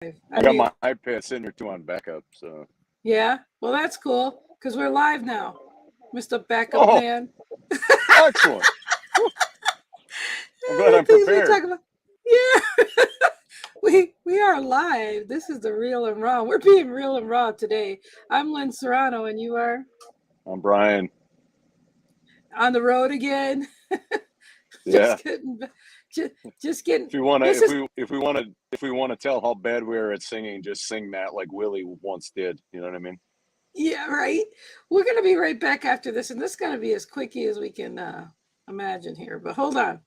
I got my iPad sitting here too on backup. So yeah, well, that's cool because we're live now, Mr. Backup Man. Excellent. I'm glad I'm Things we prepared. talk about. Yeah, we are live. This is the real and raw. We're being real and raw today. I'm Lynn Serrano, and you are? I'm Brian. On the road again. Yeah. Just getting. If we want to tell how bad we are at singing, just sing that like Willie once did. You know what I mean? Yeah, right. We're gonna be right back after this, and this is gonna be as quickie as we can imagine here. But hold on.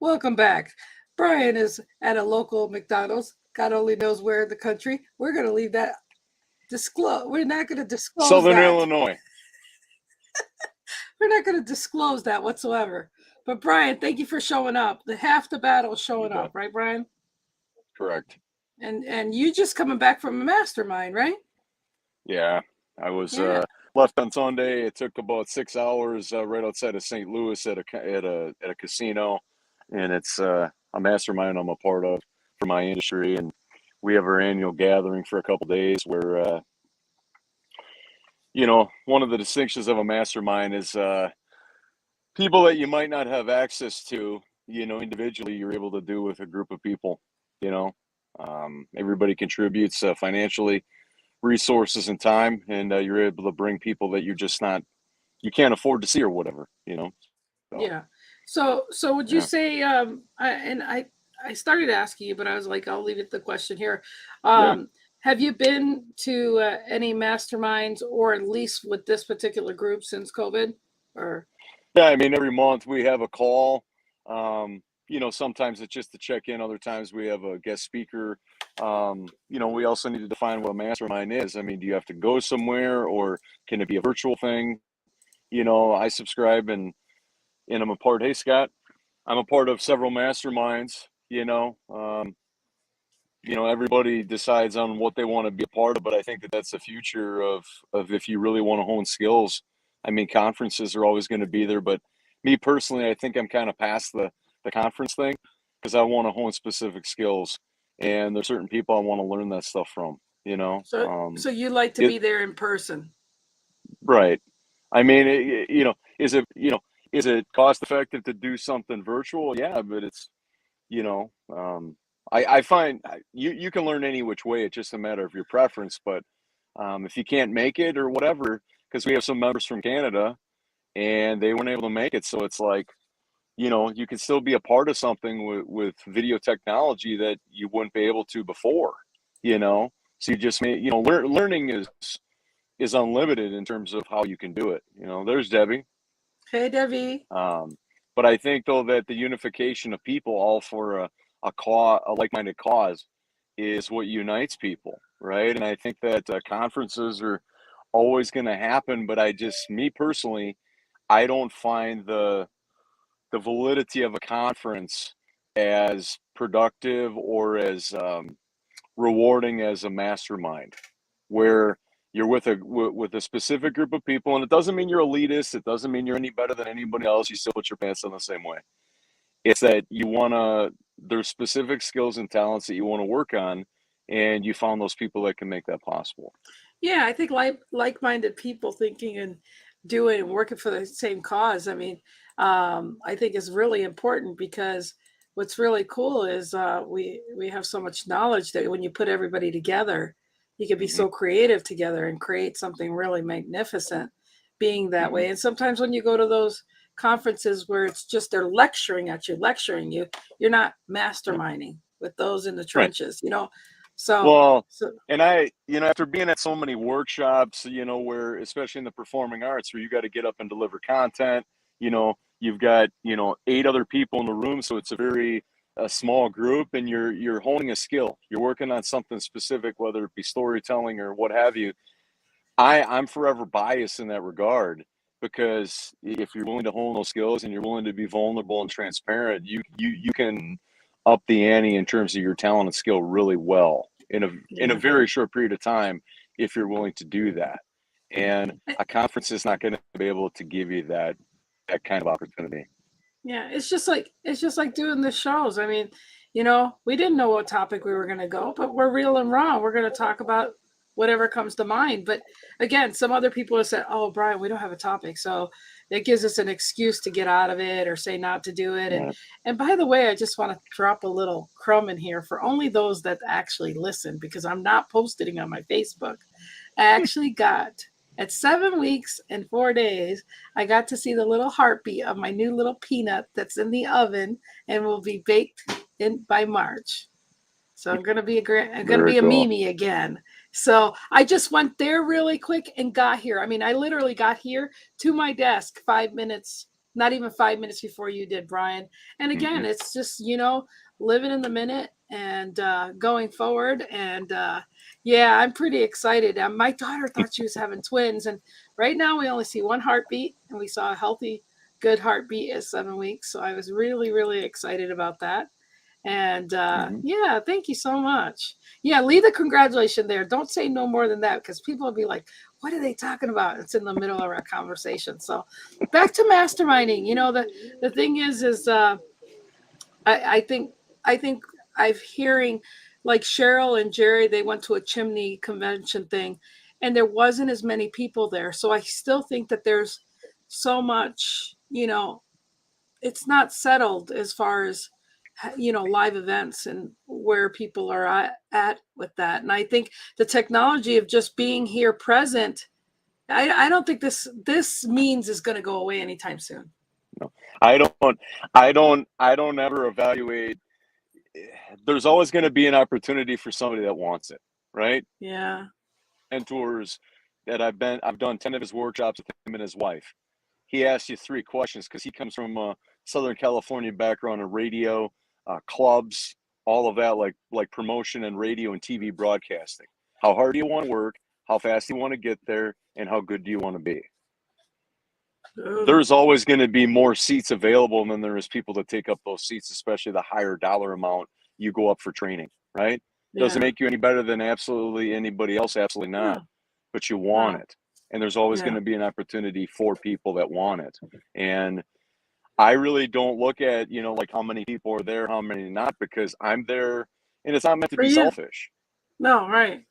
Welcome back. Brian is at a local McDonald's. God only knows where in the country. We're going to leave that disclose. We're not going to disclose Southern that. Illinois. We're not going to disclose that whatsoever. But Brian, thank you for showing up. Half the battle is showing up, right, Brian? Correct. And you just coming back from a mastermind, right? Yeah, I was left on Sunday. It took about 6 hours right outside of St. Louis at a casino, and it's a mastermind I'm a part of for my industry, and we have our annual gathering for a couple of days where one of the distinctions of a mastermind is people that you might not have access to, individually, you're able to do with a group of people. Everybody contributes financially, resources, and time, and you're able to bring people that you can't afford to see or whatever. So, yeah. So would you say? I started asking you, but I was like, I'll leave it the question here. Have you been to any masterminds, or at least with this particular group, since COVID? Or yeah, I mean, every month we have a call. Sometimes it's just to check in. Other times we have a guest speaker. We also need to define what a mastermind is. I mean, do you have to go somewhere, or can it be a virtual thing? I subscribe and I'm a part. Hey, Scott, I'm a part of several masterminds. Everybody decides on what they want to be a part of, but I think that's the future of if you really want to hone skills. I mean, conferences are always going to be there, but me personally, I think I'm kind of past the conference thing because I want to hone specific skills, and there's certain people I want to learn that stuff from. So you like to be there in person, right? I mean, is it cost effective to do something virtual? Yeah, but it's I find you can learn any which way. It's just a matter of your preference. But if you can't make it or whatever, because we have some members from Canada and they weren't able to make it, so it's like, you can still be a part of something with video technology that you wouldn't be able to before. So you just learning is unlimited in terms of how you can do it. There's Debbie. Hey, Debbie. But I think though that the unification of people all for a like-minded cause is what unites people, right? And I think that conferences are always going to happen, but me personally, I don't find the validity of a conference as productive or as rewarding as a mastermind, where you're with a specific group of people, and it doesn't mean you're elitist. It doesn't mean you're any better than anybody else. You still put your pants on the same way. It's that there's specific skills and talents that you want to work on, and you found those people that can make that possible. Yeah, I think like-minded people thinking and doing and working for the same cause. I mean, I think is really important, because what's really cool is we have so much knowledge that when you put everybody together, you can be so creative together and create something really magnificent being that way. And sometimes when you go to those conferences where it's just they're lecturing you, you're not masterminding with those in the trenches, And I, after being at so many workshops, where, especially in the performing arts, where you got to get up and deliver content, you've got, 8 other people in the room. So it's a small group, and you're honing a skill. You're working on something specific, whether it be storytelling or what have you. I'm forever biased in that regard, because if you're willing to hone those skills and you're willing to be vulnerable and transparent, you can up the ante in terms of your talent and skill really well in a very short period of time. if you're willing to do that. And a conference is not going to be able to give you that kind of opportunity. Yeah, it's just like doing the shows. I mean, you know, we didn't know what topic we were going to go, but we're real and raw. We're going to talk about whatever comes to mind. But again, some other people have said, "Oh, Brian, we don't have a topic," so it gives us an excuse to get out of it or say not to do it. Yeah. And by the way, I just want to drop a little crumb in here for only those that actually listen, because I'm not posting on my Facebook. I actually got, at 7 weeks and 4 days, I got to see the little heartbeat of my new little peanut that's in the oven and will be baked in by March. So I'm gonna be Very a cool. Mimi again. So I just went there really quick and got here. I mean, I literally got here to my desk 5 minutes, not even 5 minutes before you did, Brian. And again, it's just, you know, living in the minute and going forward. And yeah, I'm pretty excited. My daughter thought she was having twins, and right now we only see one heartbeat, and we saw a healthy, good heartbeat at 7 weeks. So I was really, really excited about that. And yeah, thank you so much. Yeah, leave the congratulation there. Don't say no more than that, because people will be like, what are they talking about? It's in the middle of our conversation. So back to masterminding. You know, the thing is I think I've hearing, like Cheryl and Jerry, they went to a chimney convention thing and there wasn't as many people there. So I still think that there's so much, you know, it's not settled as far as, you know, live events and where people are at with that. And I think the technology of just being here present, I don't think this means is going to go away anytime soon. No, I don't ever evaluate. There's always going to be an opportunity for somebody that wants it, right? Yeah. Mentors that I've done 10 of his workshops with him and his wife. He asks you 3 questions because he comes from a Southern California background in radio, clubs, all of that, like promotion and radio and TV broadcasting. How hard do you want to work? How fast do you want to get there? And how good do you want to be? There's always going to be more seats available than there is people to take up those seats, especially the higher dollar amount you go up for training, right? Doesn't Yeah. make you any better than absolutely anybody else, absolutely not. No. But you want No. it. And there's always Yeah. going to be an opportunity for people that want it. And I really don't look at, you know, like how many people are there, how many not, because I'm there and it's not meant to For be you. selfish. No, right.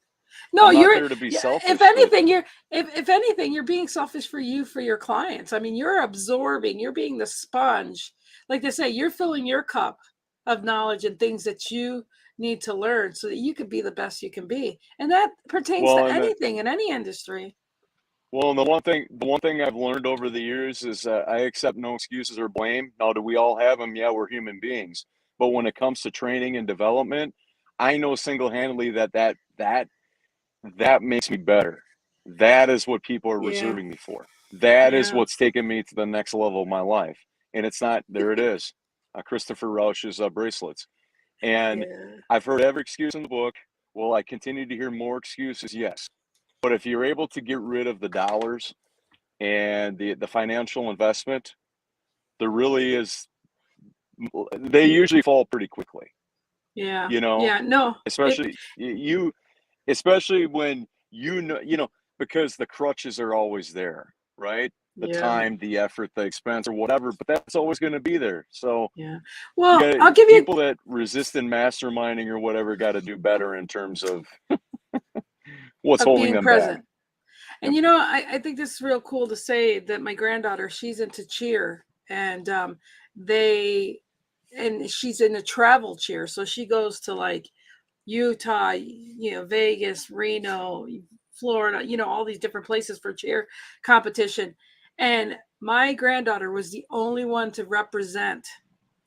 No, I'm not you're, there to be yeah, selfish, if but anything, if anything, you're being selfish for you, for your clients. I mean, you're absorbing, you're being the sponge. Like they say, you're filling your cup of knowledge and things that you need to learn so that you can be the best you can be. And that pertains well, to and anything in any industry. well, and the one thing I've learned over the years is I accept no excuses or blame. Now, do we all have them? Yeah, we're human beings. But when it comes to training and development, I know single-handedly that makes me better. That is what people are Yeah. reserving me for. That is Yeah. what's taken me to the next level of my life. And it's not, there it is, Christopher Rausch's bracelets. And Yeah. I've heard every excuse in the book. Will I continue to hear more excuses? Yes. But if you're able to get rid of the dollars and the financial investment, there really is, they usually fall pretty quickly, Yeah. you know, Yeah. No, it, especially you, especially when you know, because the crutches are always there, right? The yeah. time, the effort, the expense, or whatever, but that's always going to be there. So Yeah. you Well, got I'll give you people that resist in masterminding or whatever got to do better in terms of what's of holding being them back. present. And Yep. you know, I think this is real cool to say that my granddaughter, she's into cheer, and they and she's in a travel cheer. So she goes to like Utah, you know, Vegas, Reno, Florida, you know, all these different places for cheer competition. And my granddaughter was the only one to represent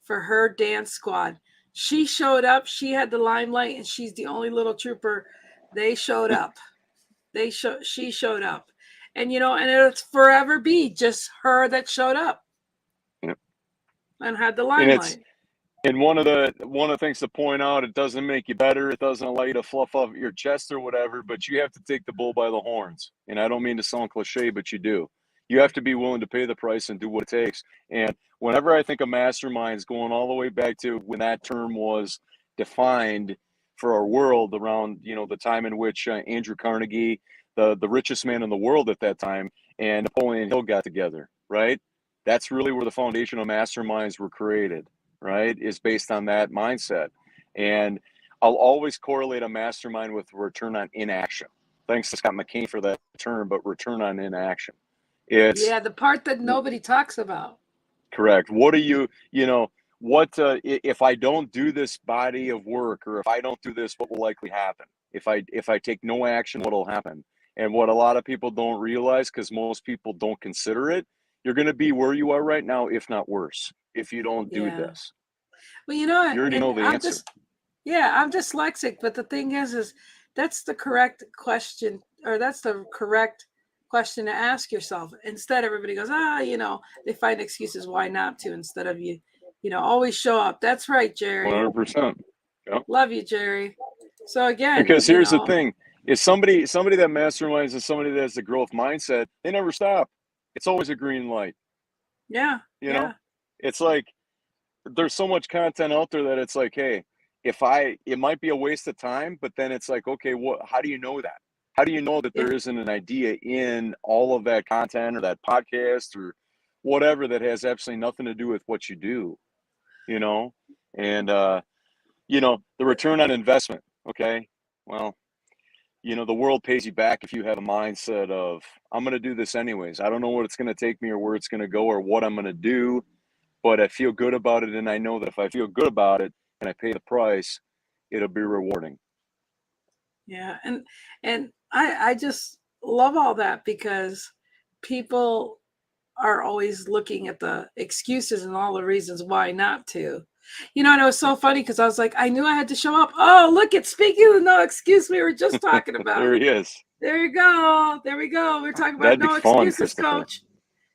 for her dance squad. She showed up, she had the limelight, and she's the only little trooper. They showed up. She showed up. And you know, and it'll forever be just her that showed up Yep. and had the And it's limelight. and one of the things to point out, it doesn't make you better. It doesn't allow you to fluff up your chest or whatever, but you have to take the bull by the horns. And I don't mean to sound cliche, but you do. You have to be willing to pay the price and do what it takes. And whenever I think of masterminds, going all the way back to when that term was defined, for our world around, the time in which Andrew Carnegie, the richest man in the world at that time, and Napoleon Hill got together, right? That's really where the foundational masterminds were created, right? Is based on that mindset. And I'll always correlate a mastermind with return on inaction. Thanks to Scott McKinney for that term, but return on inaction. It's the part that nobody talks about. correct. What are if I don't do this body of work, or if I don't do this, what will likely happen? If I take no action, what will happen? And what a lot of people don't realize, because most people don't consider it, you're going to be where you are right now, if not worse, if you don't do this. Well, you already know the answer. I'm dyslexic, but the thing is that's the correct question, or that's the correct question to ask yourself. Instead, everybody goes, they find excuses why not to, instead of always show up. That's right, Jerry. 100%. Yep. Love you, Jerry. So again, because here's the thing: is somebody that masterminds and somebody that has the growth mindset, they never stop. It's always a green light. Yeah. You know, it's like there's so much content out there that it's like, hey, it might be a waste of time, but then it's like, okay, how do you know that? How do you know that there isn't an idea in all of that content or that podcast or whatever that has absolutely nothing to do with what you do, and, the return on investment. Okay. Well, the world pays you back if you have a mindset of, I'm going to do this anyways. I don't know what it's going to take me or where it's going to go or what I'm going to do, but I feel good about it. And I know that if I feel good about it and I pay the price, it'll be rewarding. Yeah. And I just love all that, because people are always looking at the excuses and all the reasons why not to. And it was so funny because I was like, I knew I had to show up. Oh, look, it's speaking of no excuse we were just talking about. There he is. There you go. There we go. We're talking about no excuses, Coach.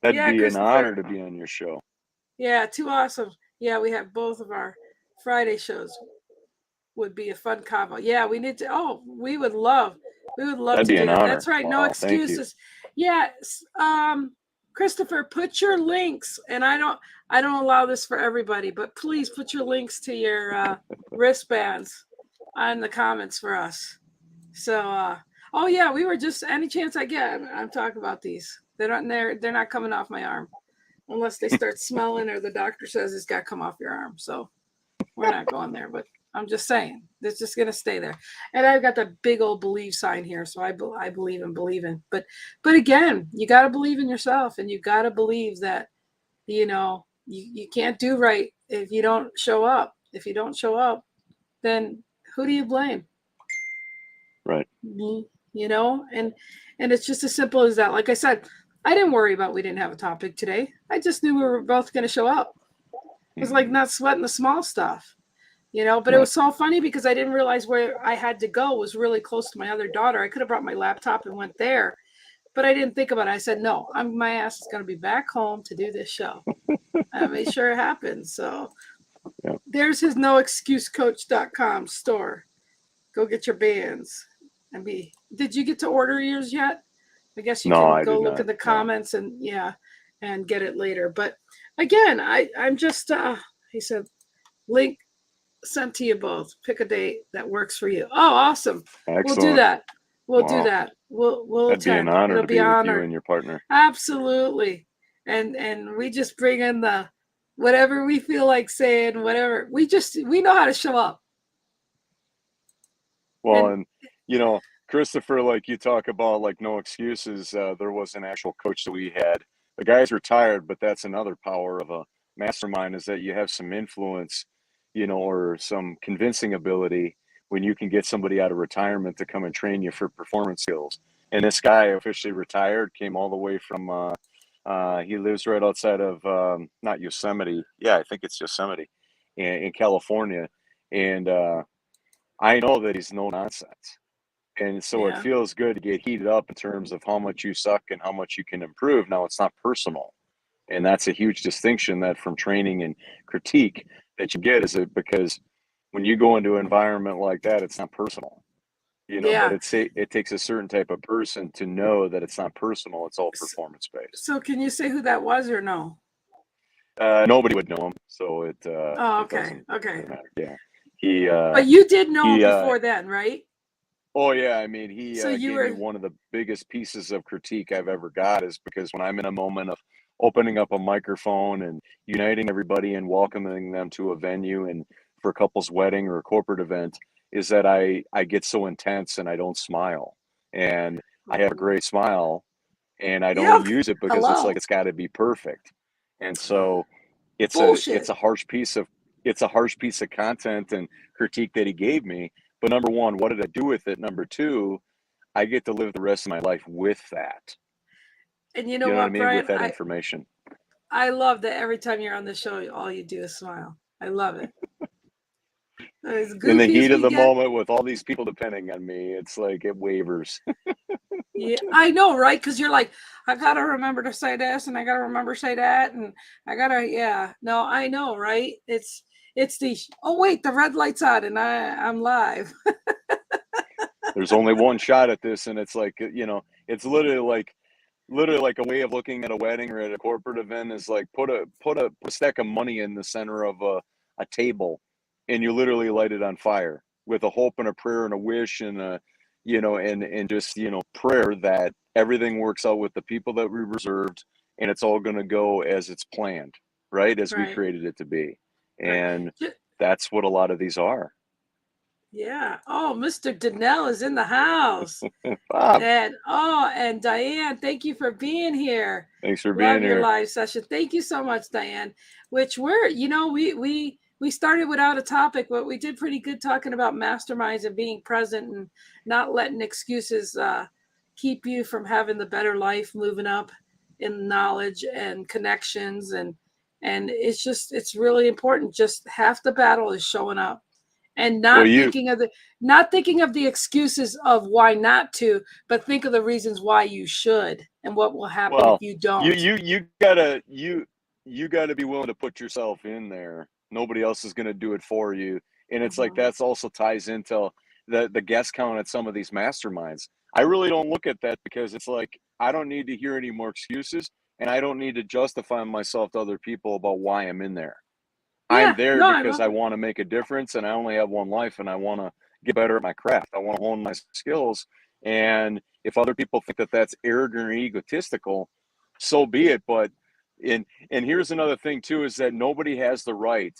That'd be an honor to be on your show. Yeah, too awesome. Yeah, we have both of our Friday shows. Would be a fun combo. Yeah, we need to. We would love That'd to be do an that. honor. That's right. No excuses. Yes. Christopher, put your links, and I don't allow this for everybody, but please put your links to your wristbands on the comments for us. So, we were just, any chance I get, I'm talking about these. They're not coming off my arm unless they start smelling or the doctor says it's got to come off your arm. So we're not going there, but I'm just saying it's just going to stay there. And I've got the big old believe sign here. So I believe in believing, but again, you got to believe in yourself, and you got to believe that, you can't do right if you don't show up. If you don't show up, then who do you blame? Right. And it's just as simple as that. Like I said, I didn't worry about we didn't have a topic today. I just knew we were both going to show up. It was like not sweating the small stuff, but It was so funny because I didn't realize where I had to go was really close to my other daughter. I could have brought my laptop and went there, but I didn't think about it. I said, no, my ass is going to be back home to do this show. I made sure it happens. So There's his noexcusecoach.com store. Go get your bands and did you get to order yours yet? I guess you can go look at the comments and get it later. But again, I'm just, he said, link sent to you both. Pick a date that works for you. Oh, awesome. Excellent. We'll do that. We'll do that. We'll That'd attend. Be an honor It'll to be with you and your partner. Absolutely. And we just bring in the whatever we feel like saying, whatever. We know how to show up. Well, and Christopher, like you talk about, like no excuses. There was an actual coach that we had. The guy's retired, but that's another power of a mastermind, is that you have some influence, or some convincing ability when you can get somebody out of retirement to come and train you for performance skills. And this guy officially retired, came all the way from, he lives right outside of, not Yosemite. Yeah, I think it's Yosemite in California. And I know that he's no nonsense. And so it feels good to get heated up in terms of how much you suck and how much you can improve. Now, it's not personal. And that's a huge distinction that from training and critique that you get, because when you go into an environment like that, it's not personal. But it takes a certain type of person to know that it's not personal. It's all performance based. So can you say who that was or no? Nobody would know him. So it, okay. Doesn't matter. Yeah. He But you did know him he before then, right? oh yeah, I mean, he So you gave me were, one of the biggest pieces of critique I've ever got, is because when I'm in a moment of opening up a microphone and uniting everybody and welcoming them to a venue and for a couple's wedding or a corporate event, is that I get so intense and I don't smile. And I have a great smile and I yeah, don't use it because it's like hello. it's got to be perfect. And so it's Bullshit. a harsh piece of content and critique that he gave me. But number one, what did I do with it? Number two, I get to live the rest of my life with that. And you know You know what I what, mean? With Brian? that information. I love that every time you're on the show, all you do is smile. I love it. As In the goofy as heat of we the get. moment with all these people depending on me, it's like it wavers. Yeah, I know, right? Because you're like, I gotta remember to say this, and I gotta remember to say that, and I gotta, yeah. No, I know, right? It's the, oh wait, the red light's on, and I'm live. There's only one shot at this, and it's like, it's literally like a way of looking at a wedding or at a corporate event is like put a stack of money in the center of a table, and you literally light it on fire with a hope and a prayer and a wish and a and just prayer that everything works out with the people that we reserved, and it's all going to go as it's planned, right, as we Right, created it to be. right. And that's what a lot of these are. Yeah. Oh, Mr. Donnell is in the house. Bob, And Diane, thank you for being here. thanks for Love being your here. live session. Thank you so much, Diane. Which we started without a topic, but we did pretty good talking about masterminds and being present and not letting excuses keep you from having the better life, moving up in knowledge and connections, and it's really important. Just half the battle is showing up and Well, not thinking of the excuses of why not to, but think of the reasons why you should and what will happen if well, you you don't. you you gotta you gotta be willing to put yourself in there. Nobody else is gonna do it for you. And it's like Mhm. that's also ties into the guest count at some of these masterminds. I really don't look at that because it's like I don't need to hear any more excuses, and I don't need to justify myself to other people about why I'm in there. I'm Yeah, there no, I because love I it. want to make a difference, and I only have one life, and I want to get better at my craft. I want to hone my skills. And if other people think that that's arrogant or egotistical, so be it. But and here's another thing too, is that nobody has the right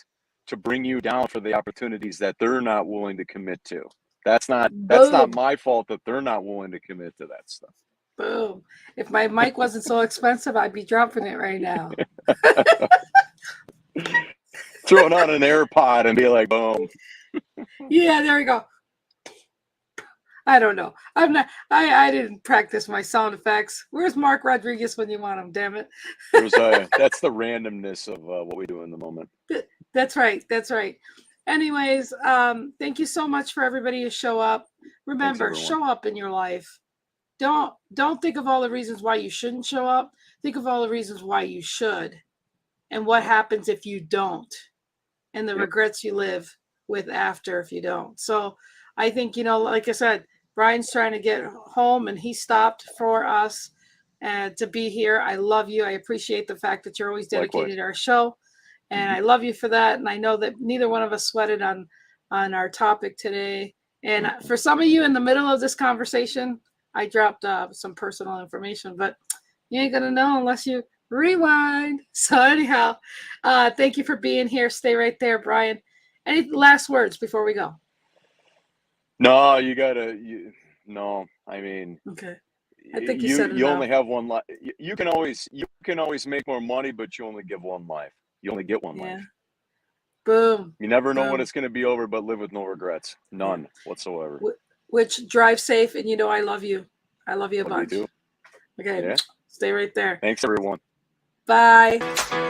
to bring you down for the opportunities that they're not willing to commit to. That's not Boom, my fault that they're not willing to commit to that stuff. boom. If my mic wasn't so expensive, I'd be dropping it right now. Throwing on an AirPod and be like, boom. Yeah, there we go. I don't know. I'm not. I didn't practice my sound effects. Where's Mark Rodriguez when you want him? Damn it. That's the randomness of what we do in the moment. That's right. That's right. Anyways, thank you so much for everybody who show up. Thanks, Remember, everyone. show up in your life. Don't think of all the reasons why you shouldn't show up. Think of all the reasons why you should, and what Yep. happens if you don't, and the Yep. regrets you live with after if you don't. So I think, like I said, Brian's trying to get home and he stopped for us to be here. I love you. I appreciate the fact that you're always dedicated Likewise. to our show. And Hmm. I love you for that. And I know that neither one of us sweated on our topic today. And for some of you in the middle of this conversation, I dropped some personal information, but you ain't gonna know unless you rewind. So anyhow, thank you for being here. Stay right there, Brian. Any last words before we go? No, you gotta. No, I mean, Okay. I think you you said you enough. only have one life. You can always make more money, but you only give one life. You only get one Yeah. life. Boom. You never know when Boom. it's going to be over, but live with no regrets, Yeah. none whatsoever. Which drive safe, and I love you. I love you a Love you bunch. too. Okay. Yeah. Stay right there. Thanks, everyone. Bye.